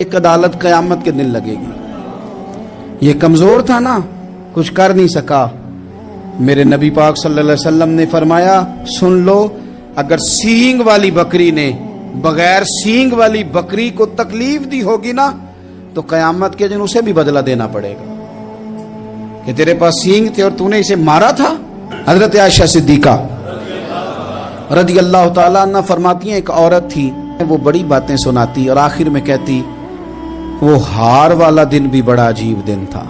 ایک عدالت قیامت کے دن لگے گی۔ یہ کمزور تھا نا، کچھ کر نہیں سکا۔ میرے نبی پاک صلی اللہ علیہ وسلم نے فرمایا، سن لو، اگر سینگ والی بکری نے بغیر سینگ والی بکری کو تکلیف دی ہوگی نا تو قیامت کے دن اسے بھی بدلہ دینا پڑے گا کہ تیرے پاس سینگ تھے اور تو نے اسے مارا تھا۔ حضرت عائشہ صدیقہ رضی اللہ تعالیٰ عنہ فرماتی ہیں، ایک عورت تھی، وہ بڑی باتیں سناتی اور آخر میں کہتی، وہ ہار والا دن بھی بڑا عجیب دن تھا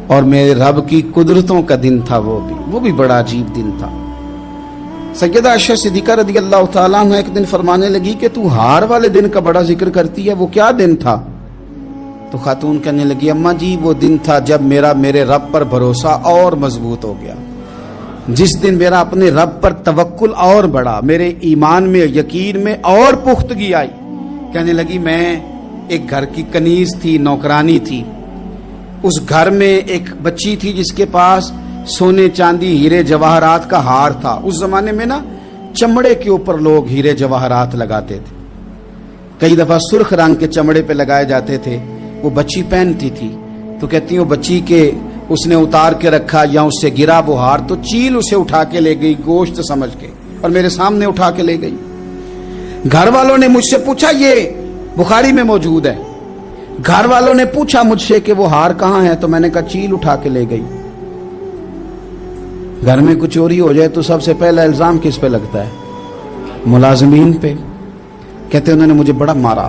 اور میرے رب کی قدرتوں کا دن تھا، وہ بھی بڑا عجیب دن تھا۔ سیدہ عائشہ صدیقہ رضی اللہ تعالیٰ عنہ ایک دن فرمانے لگی کہ تو ہار والے دن کا بڑا ذکر کرتی ہے، وہ کیا دن تھا؟ تو خاتون کہنے لگی، اماں جی وہ دن تھا جب میرے رب پر بھروسہ اور مضبوط ہو گیا، جس دن میرا اپنے رب پر توکل اور بڑھا، میرے ایمان میں یقین میں اور پختگی آئی۔ کہنے لگی، میں ایک گھر کی کنیز تھی، نوکرانی تھی، اس گھر میں ایک بچی تھی جس کے پاس سونے چاندی ہیرے جواہرات کا ہار تھا۔ اس زمانے میں نا چمڑے کے اوپر لوگ ہیرے جواہرات لگاتے تھے، کئی دفعہ سرخ رنگ کے چمڑے پہ لگائے جاتے تھے۔ وہ بچی پہنتی تھی تو کہتی ہیں، وہ بچی کے اس نے اتار کے رکھا یا اس سے گرا وہ ہار تو چیل اسے اٹھا کے لے گئی گوشت سمجھ کے اور میرے سامنے اٹھا کے لے گئی۔ گھر والوں نے مجھ سے پوچھا، یہ بخاری میں موجود ہے، گھر والوں نے پوچھا مجھ سے کہ وہ ہار کہاں ہے، تو میں نے کہا چیل اٹھا کے لے گئی۔ گھر میں کچھ چوری ہو جائے تو سب سے پہلا الزام کس پہ لگتا ہے؟ ملازمین پہ۔ کہتے انہوں نے مجھے بڑا مارا،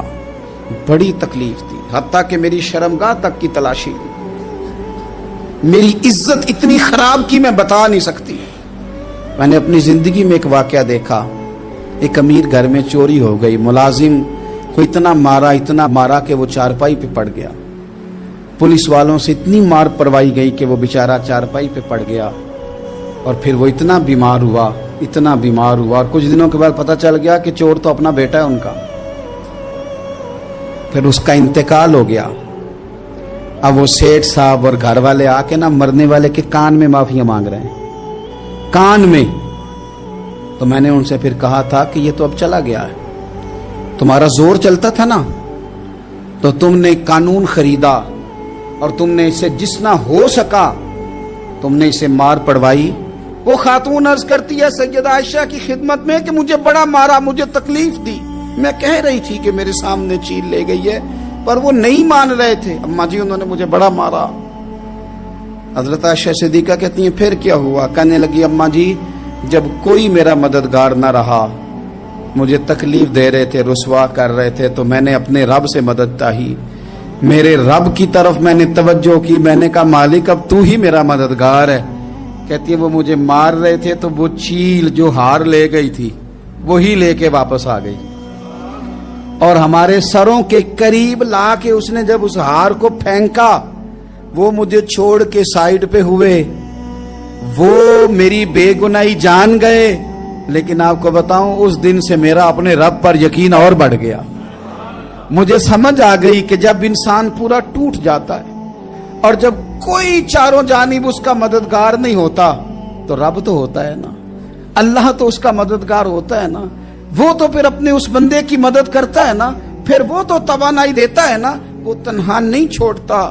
بڑی تکلیف تھی، حتیٰ کہ میری شرمگاہ تک کی تلاشی، میری عزت اتنی خراب کی میں بتا نہیں سکتی۔ میں نے اپنی زندگی میں ایک واقعہ دیکھا، ایک امیر گھر میں چوری ہو گئی، ملازم کو اتنا مارا کہ وہ چارپائی پہ پڑ گیا۔ پولیس والوں سے اتنی مار پروائی گئی کہ وہ بیچارہ چارپائی پہ پڑ گیا، اور پھر وہ اتنا بیمار ہوا اور کچھ دنوں کے بعد پتہ چل گیا کہ چور تو اپنا بیٹا ہے ان کا۔ پھر اس کا انتقال ہو گیا۔ اب وہ سیٹھ صاحب اور گھر والے آ کے نا مرنے والے کے کان میں معافی مانگ رہے ہیں، کان میں۔ تو میں نے ان سے پھر کہا تھا کہ یہ تو اب چلا گیا ہے، تمہارا زور چلتا تھا نا تو تم نے قانون خریدا اور تم نے اسے جتنا ہو سکا تم نے اسے مار پڑوائی۔ وہ خاتون عرض کرتی ہے سیدہ عائشہ کی خدمت میں کہ مجھے بڑا مارا، مجھے تکلیف دی، میں کہہ رہی تھی کہ میرے سامنے چیل لے گئی ہے پر وہ نہیں مان رہے تھے، اماں جی انہوں نے مجھے بڑا مارا۔ حضرت عائشہ صدیقہ کہتی ہیں، پھر کیا ہوا؟ کہنے لگی، اماں جی جب کوئی میرا مددگار نہ رہا، مجھے تکلیف دے رہے تھے، رسوا کر رہے تھے، تو میں نے اپنے رب سے مدد چاہی، میرے رب کی طرف میں نے توجہ کی، میں نے کہا مالک اب تو ہی میرا مددگار ہے۔ کہتی ہے وہ مجھے مار رہے تھے تو وہ چیل جو ہار لے گئی تھی وہی لے کے واپس آ گئی، اور ہمارے سروں کے قریب لا کے اس نے جب اس ہار کو پھینکا، وہ مجھے چھوڑ کے سائیڈ پہ ہوئے، وہ میری بے گناہی جان گئے۔ لیکن آپ کو بتاؤں، اس دن سے میرا اپنے رب پر یقین اور بڑھ گیا۔ مجھے سمجھ آ گئی کہ جب انسان پورا ٹوٹ جاتا ہے اور جب کوئی چاروں جانب اس کا مددگار نہیں ہوتا تو رب تو ہوتا ہے نا، اللہ تو اس کا مددگار ہوتا ہے نا، وہ تو پھر اپنے اس بندے کی مدد کرتا ہے نا، پھر وہ تو توانائی دیتا ہے نا، وہ تنہا نہیں چھوڑتا،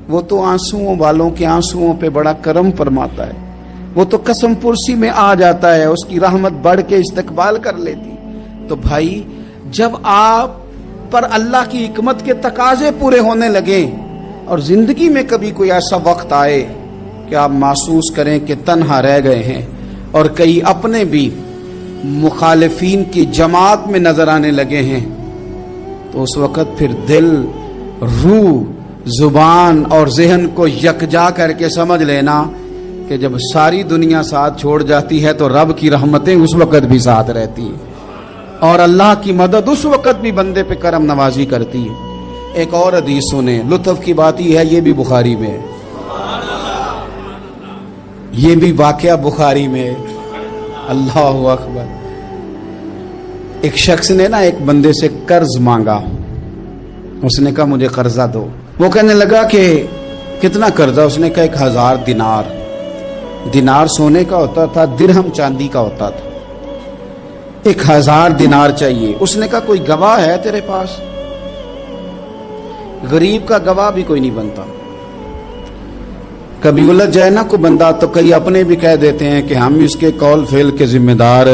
وہ تو آنسوؤں والوں کے آنسوؤں پہ بڑا کرم فرماتا ہے، وہ تو قسم پرسی میں آ جاتا ہے، اس کی رحمت بڑھ کے استقبال کر لیتی۔ تو بھائی جب آپ پر اللہ کی حکمت کے تقاضے پورے ہونے لگے اور زندگی میں کبھی کوئی ایسا وقت آئے کہ آپ محسوس کریں کہ تنہا رہ گئے ہیں اور کئی اپنے بھی مخالفین کی جماعت میں نظر آنے لگے ہیں، تو اس وقت پھر دل، روح، زبان اور ذہن کو یکجا کر کے سمجھ لینا کہ جب ساری دنیا ساتھ چھوڑ جاتی ہے تو رب کی رحمتیں اس وقت بھی ساتھ رہتی ہیں، اور اللہ کی مدد اس وقت بھی بندے پہ کرم نوازی کرتی ہے۔ ایک اور حدیث سنیں، لطف کی بات یہ ہے، یہ بھی بخاری میں ہے، یہ بھی واقعہ بخاری میں ہے۔ اللہ اکبر۔ ایک شخص نے نا ایک بندے سے قرض مانگا، اس نے کہا مجھے قرضہ دو۔ وہ کہنے لگا کہ کتنا قرضہ؟ اس نے کہا 1000 دینار۔ دینار سونے کا ہوتا تھا، درہم چاندی کا ہوتا تھا۔ 1000 دینار چاہیے۔ اس نے کہا کوئی گواہ ہے تیرے پاس؟ गरीब का गवाह भी कोई नहीं बनता। कभी उलझ जाए ना कोई बंदा तो कई अपने भी कह देते हैं कि हम इसके कौल फेल के जिम्मेदार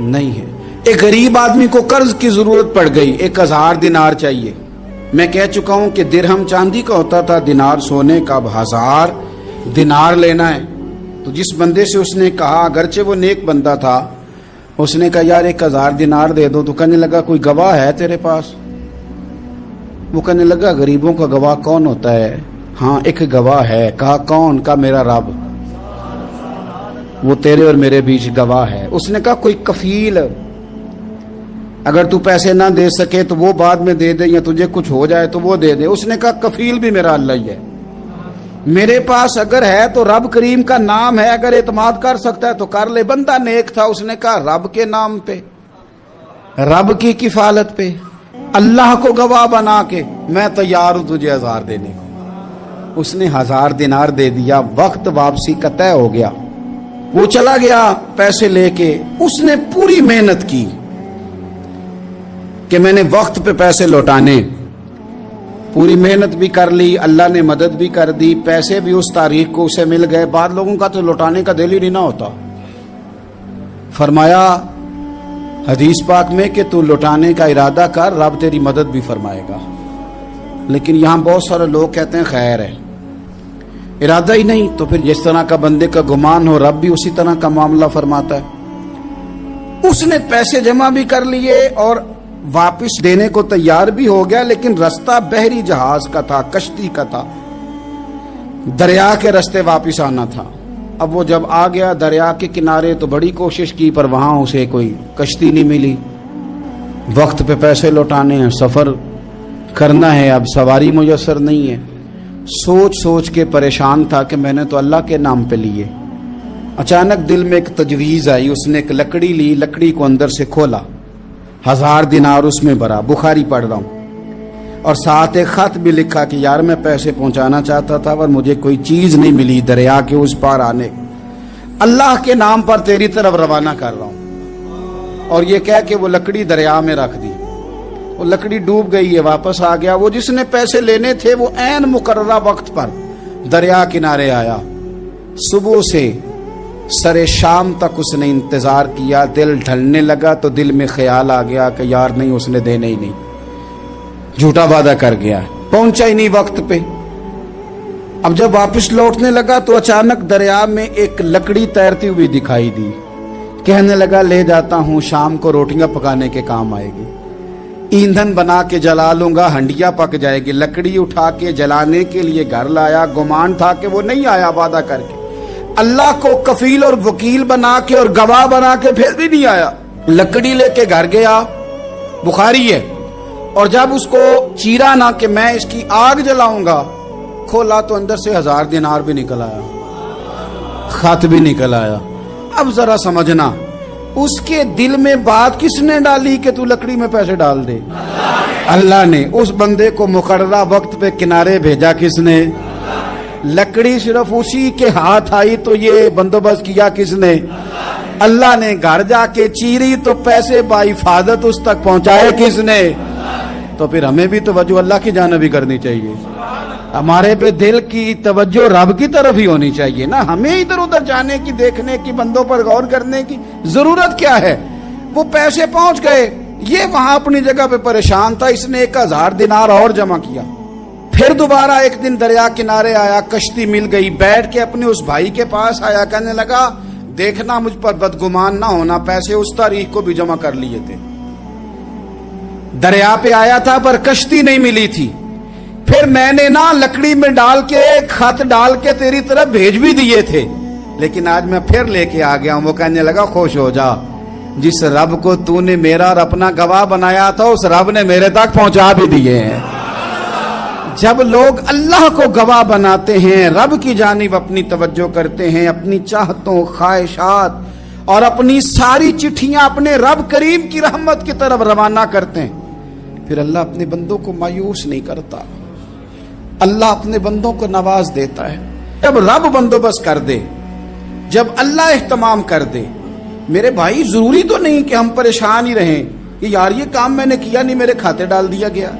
नहीं है। एक गरीब आदमी को कर्ज की जरूरत पड़ गई, 1000 दिनार चाहिए। मैं कह चुका हूं कि दिरहम चांदी का होता था, दिनार सोने का। अब 1000 दिनार लेना है। तो जिस बंदे से उसने कहा, अगरचे वो नेक बंदा था, उसने कहा यार 1000 दिनार दे दो। तो कहने लगा कोई गवाह है तेरे पास? वो कहने लगा गरीबों का गवाह कौन होता है? हाँ एक गवाह है। कहा कौन? का मेरा रब, वो तेरे और मेरे बीच गवाह है। उसने कहा कोई कफील, अगर तू पैसे ना दे सके तो वो बाद में दे दे, या तुझे कुछ हो जाए तो वो दे दे। उसने कहा कफील भी मेरा अल्लाह ही है। मेरे पास अगर है तो रब करीम का नाम है, अगर एतमाद कर सकता है तो कर ले। बंदा नेक था, उसने कहा रब के नाम पे, रब की किफालत पे, अल्लाह को गवाह बना के मैं तैयार हूं तुझे 1000 देने को। उसने 1000 दिनार दे दिया। वक्त वापसी का तय हो गया। वो चला गया पैसे लेके। उसने पूरी मेहनत की कि मैंने वक्त पे पैसे लौटाने, पूरी मेहनत भी कर ली, अल्लाह ने मदद भी कर दी, पैसे भी उस तारीख को उसे मिल गए। बाद लोगों का तो लौटाने का दिल ही नहीं ना होता। फरमाया हदीस पाक में कि तू लौटाने का इरादा कर, रब तेरी मदद भी फरमाएगा। लेकिन यहां बहुत सारे लोग कहते हैं खैर है, इरादा ही नहीं। तो फिर जिस तरह का बंदे का गुमान हो, रब भी उसी तरह का मामला फरमाता है। उसने पैसे जमा भी कर लिए और वापस देने को तैयार भी हो गया, लेकिन रास्ता बहरी जहाज का था, कश्ती का था, दरिया के रास्ते वापस आना था। अब वो जब आ गया दरिया के किनारे तो बड़ी कोशिश की, पर वहां उसे कोई कश्ती नहीं मिली। वक्त पे पैसे लौटाने हैं, सफर करना है, अब सवारी मुयस्सर नहीं है। सोच सोच के परेशान था कि मैंने तो अल्लाह के नाम पे लिए। अचानक दिल में एक तजवीज आई। उसने एक लकड़ी ली, लकड़ी को अंदर से खोला, 1000 दिनार उसमें भरा। बुखारी पढ़ रहा हूं, और साथ एक खत भी लिखा कि यार मैं पैसे पहुंचाना चाहता था पर मुझे कोई चीज नहीं मिली दरिया के उस पार आने, अल्लाह के नाम पर तेरी तरफ रवाना कर रहा हूं। और ये कह के वो लकड़ी दरिया में रख दी। वो लकड़ी डूब गई है, वापस आ गया। वो जिसने पैसे लेने थे वो ऐन मुकर्ररा वक्त पर दरिया किनारे आया। सुबह से सरे शाम तक उसने इंतजार किया। दिल ढलने लगा तो दिल में ख्याल आ गया कि यार नहीं, उसने देने ही नहीं, झूठा वादा कर गया, पहुंचा ही नहीं वक्त पे। अब जब वापस लौटने लगा तो अचानक दरिया में एक लकड़ी तैरती हुई दिखाई दी। कहने लगा ले जाता हूं, शाम को रोटियां पकाने के काम आएगी, ईंधन बना के जला लूंगा, हंडिया पक जाएगी। लकड़ी उठा के जलाने के लिए घर लाया। गुमान था कि वो नहीं आया वादा करके। अल्लाह को कफील और वकील बना के और गवाह बना के फिर भी नहीं आया। लकड़ी लेके घर गया, बुखारी है, और जब उसको चीरा ना कि मैं इसकी आग जलाऊंगा, खोला तो अंदर से 1000 दिनार भी निकल आया, खत भी निकल आया। अब जरा समझना, उसके दिल में बात किसने डाली कि तू लकड़ी में पैसे डाल दे? अल्लाह ने। उस बंदे को मुकर्ररा वक्त पे किनारे भेजा किसने? लकड़ी सिर्फ उसी के हाथ आई तो ये बंदोबस्त किया किसने? अल्लाह ने। घर जाके चीरी तो पैसे बाहिफाजत उस तक पहुंचाए किसने? तो फिर हमें भी तवज्जो अल्लाह की जानिब भी करनी चाहिए। हमारे पे दिल की तवज्जो रब की तरफ ही होनी चाहिए ना। हमें इधर उधर जाने की, देखने की, बंदों पर गौर करने की जरूरत क्या है? वो पैसे पहुंच गए, ये वहां अपनी जगह पे परेशान था। इसने 1000 दिनार और जमा किया। फिर दोबारा एक दिन दरिया किनारे आया, कश्ती मिल गई, बैठ के अपने उस भाई के पास आया। कहने लगा देखना मुझ पर बदगुमान ना होना, पैसे उस तारीख को भी जमा कर लिए थे। दरिया पे आया था पर कश्ती नहीं मिली थी। फिर मैंने ना लकड़ी में डाल के, खत डाल के तेरी तरफ भेज भी दिए थे, लेकिन आज मैं फिर लेके आ गया हूं। वो कहने लगा खुश हो जा, जिस रब को तूने मेरा और अपना गवाह बनाया था उस रब ने मेरे तक पहुंचा भी दिए हैं। जब लोग अल्लाह को गवाह बनाते हैं, रब की जानिब अपनी तवज्जो करते हैं, अपनी चाहतों, ख्वाहिशात और अपनी सारी चिट्ठियां अपने रब करीम की रहमत की तरफ रवाना करते हैं, फिर अल्लाह अपने बंदों को मायूस नहीं करता। अल्लाह अपने बंदों को नवाज देता है। जब रब बंदोबस्त कर दे, जब अल्लाह इhtमाम कर दे, मेरे भाई जरूरी तो नहीं कि हम परेशान ही रहें कि यार ये काम मैंने किया नहीं, मेरे खाते डाल दिया गया।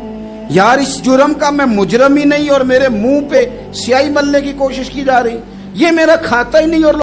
یار اس جرم کا میں مجرم ہی نہیں اور میرے منہ پہ سیاہی ملنے کی کوشش کی جا رہی، یہ میرا کھاتا ہی نہیں اور